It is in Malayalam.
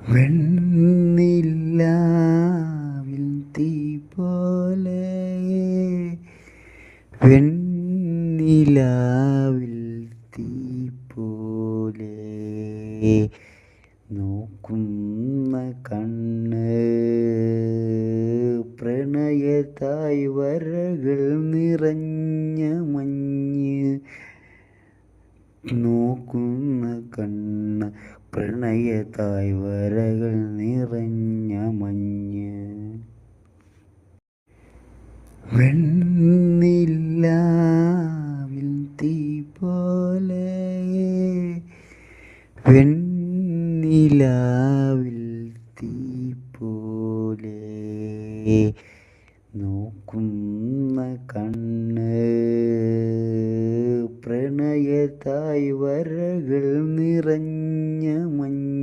വെണ്ണിലാവിൽ തീ പോലെ വെണ്ണിലാവിൽ തീ പോലെ നോക്കുന്ന കണ്ണ് പ്രണയത്തായി വരകൾ നിറഞ്ഞ മഞ്ഞ് നോക്കുന്ന കണ്ണ് പ്രണയത്തായി വരകൾ നിറഞ്ഞ മഞ്ഞ് വെണ്ണിലാവിൽ തീ പോലെ വെണ്ണിലാവിൽ തീ പോലെ നോക്കുന്ന കണ്ണ് പ്രണയത്തായി വരകൾ നിറഞ്ഞ മഞ്ഞ്